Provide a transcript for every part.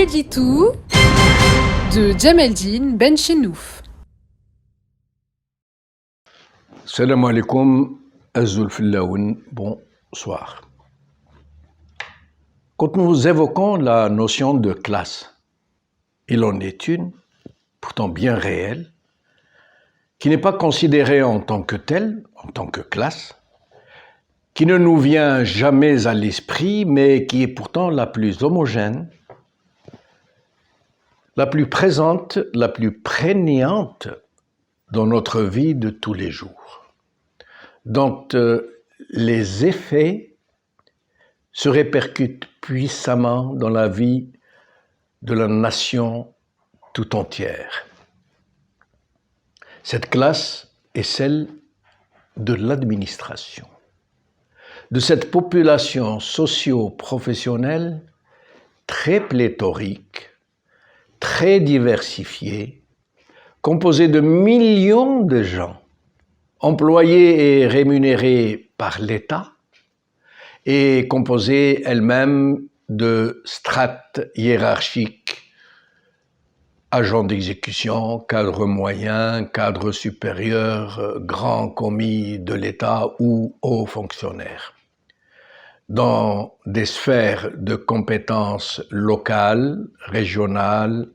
Editou de Djemeldine Benchenouf. Salam alaikum, Azul Fillaoun, bonsoir. Quand nous évoquons la notion de classe, il en est une, pourtant bien réelle, qui n'est pas considérée en tant que telle, en tant que classe, qui ne nous vient jamais à l'esprit, mais qui est pourtant la plus homogène, la plus présente, la plus prégnante dans notre vie de tous les jours, dont les effets se répercutent puissamment dans la vie de la nation tout entière. Cette classe est celle de l'administration, de cette population socio-professionnelle très pléthorique, très diversifiée, composée de millions de gens, employés et rémunérés par l'État, et composée elle-même de strates hiérarchiques, agents d'exécution, cadres moyens, cadres supérieurs, grands commis de l'État ou hauts fonctionnaires, dans des sphères de compétences locales, régionales,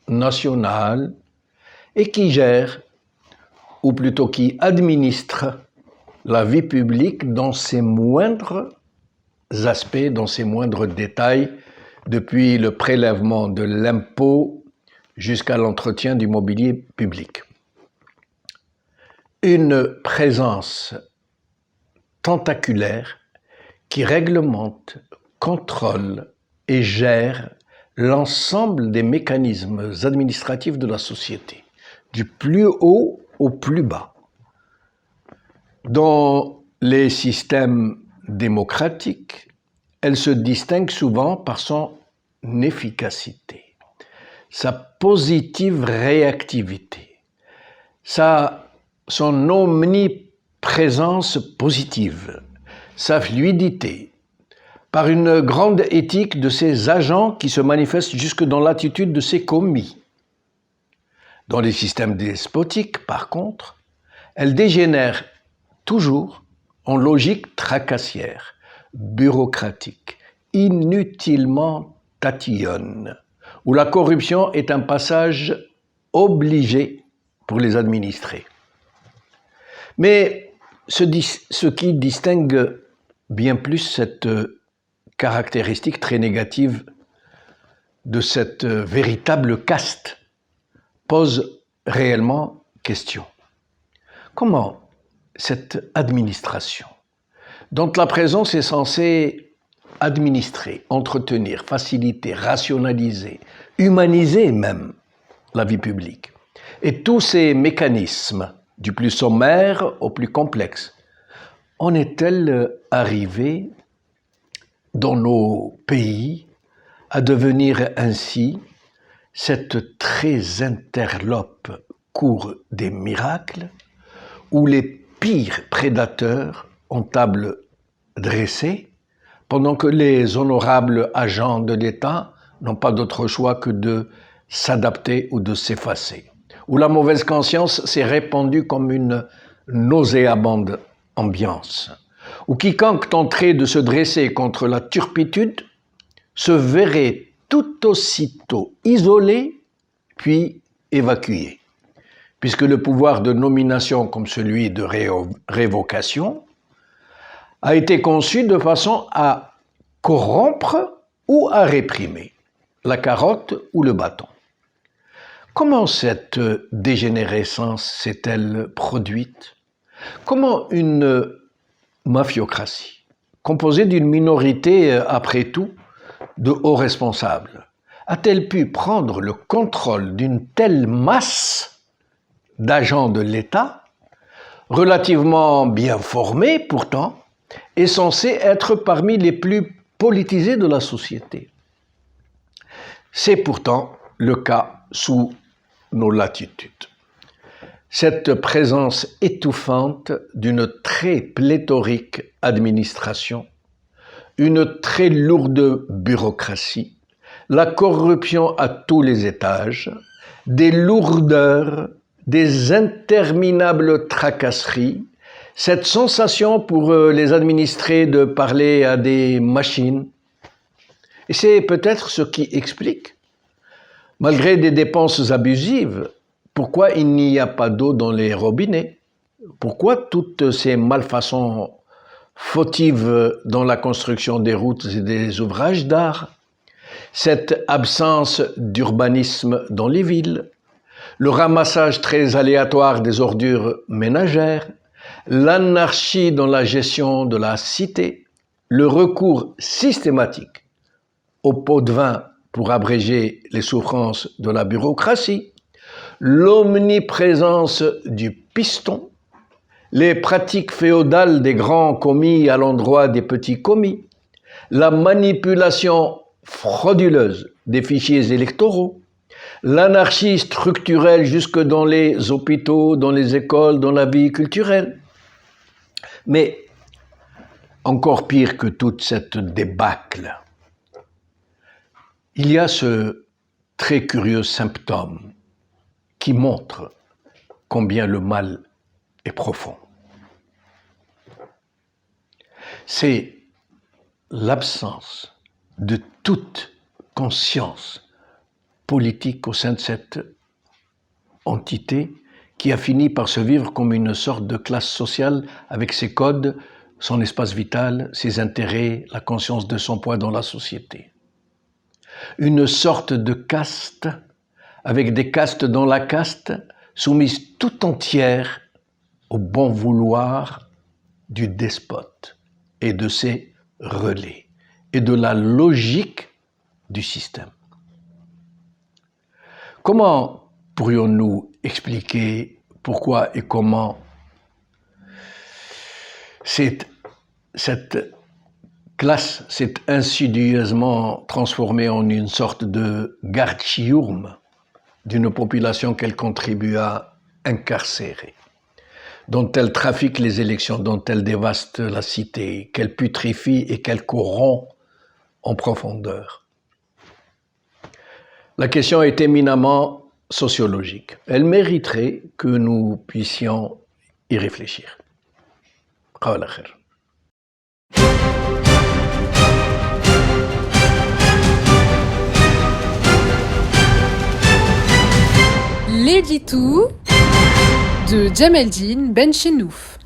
nationales, et qui gèrent, ou plutôt qui administrent, la vie publique dans ses moindres aspects, dans ses moindres détails, depuis le prélèvement de l'impôt jusqu'à l'entretien du mobilier public. Une présence tentaculaire qui réglemente, contrôle et gère l'ensemble des mécanismes administratifs de la société, du plus haut au plus bas. Dans les systèmes démocratiques, elle se distingue souvent par son efficacité, sa positive réactivité, son omniprésence positive, sa fluidité, par une grande éthique de ses agents qui se manifeste jusque dans l'attitude de ses commis. Dans les systèmes despotiques, par contre, elle dégénère toujours en logique tracassière, bureaucratique, inutilement tatillonne, où la corruption est un passage obligé pour les administrés. Mais ce qui distingue bien plus cette caractéristique très négative de cette véritable caste pose réellement question. Comment cette administration, dont la présence est censée administrer, entretenir, faciliter, rationaliser, humaniser même la vie publique, et tous ces mécanismes, du plus sommaire au plus complexe, en est-elle arrivée dans nos pays à devenir ainsi cette très interlope cour des miracles où les pires prédateurs ont table dressée pendant que les honorables agents de l'État n'ont pas d'autre choix que de s'adapter ou de s'effacer, où la mauvaise conscience s'est répandue comme une nauséabonde ambiance, où quiconque tenterait de se dresser contre la turpitude se verrait tout aussitôt isolé puis évacué, puisque le pouvoir de nomination comme celui de révocation a été conçu de façon à corrompre ou à réprimer, la carotte ou le bâton. Comment cette dégénérescence s'est-elle produite? Comment une mafiocratie, composée d'une minorité, après tout, de hauts responsables, a-t-elle pu prendre le contrôle d'une telle masse d'agents de l'État, relativement bien formés pourtant, et censés être parmi les plus politisés de la société? C'est pourtant le cas sous nos latitudes. Cette présence étouffante d'une très pléthorique administration, une très lourde bureaucratie, la corruption à tous les étages, des lourdeurs, des interminables tracasseries, cette sensation pour les administrés de parler à des machines. Et c'est peut-être ce qui explique, malgré des dépenses abusives, pourquoi il n'y a pas d'eau dans les robinets, pourquoi toutes ces malfaçons fautives dans la construction des routes et des ouvrages d'art, cette absence d'urbanisme dans les villes, le ramassage très aléatoire des ordures ménagères, l'anarchie dans la gestion de la cité, le recours systématique au pot de vin pour abréger les souffrances de la bureaucratie, l'omniprésence du piston, les pratiques féodales des grands commis à l'endroit des petits commis, la manipulation frauduleuse des fichiers électoraux, l'anarchie structurelle jusque dans les hôpitaux, dans les écoles, dans la vie culturelle. Mais encore pire que toute cette débâcle, il y a ce très curieux symptôme qui montre combien le mal est profond. C'est l'absence de toute conscience politique au sein de cette entité qui a fini par se vivre comme une sorte de classe sociale avec ses codes, son espace vital, ses intérêts, la conscience de son poids dans la société. Une sorte de caste avec des castes dans la caste, soumises tout entières au bon vouloir du despote et de ses relais et de la logique du système. Comment pourrions-nous expliquer pourquoi et comment cette classe s'est insidieusement transformée en une sorte de garchiurme d'une population qu'elle contribue à incarcérer, dont elle trafique les élections, dont elle dévaste la cité, qu'elle putrifie et qu'elle corrompt en profondeur. La question est éminemment sociologique. Elle mériterait que nous puissions y réfléchir. Qawla khair. L'édito de Djemeldine Benchenouf.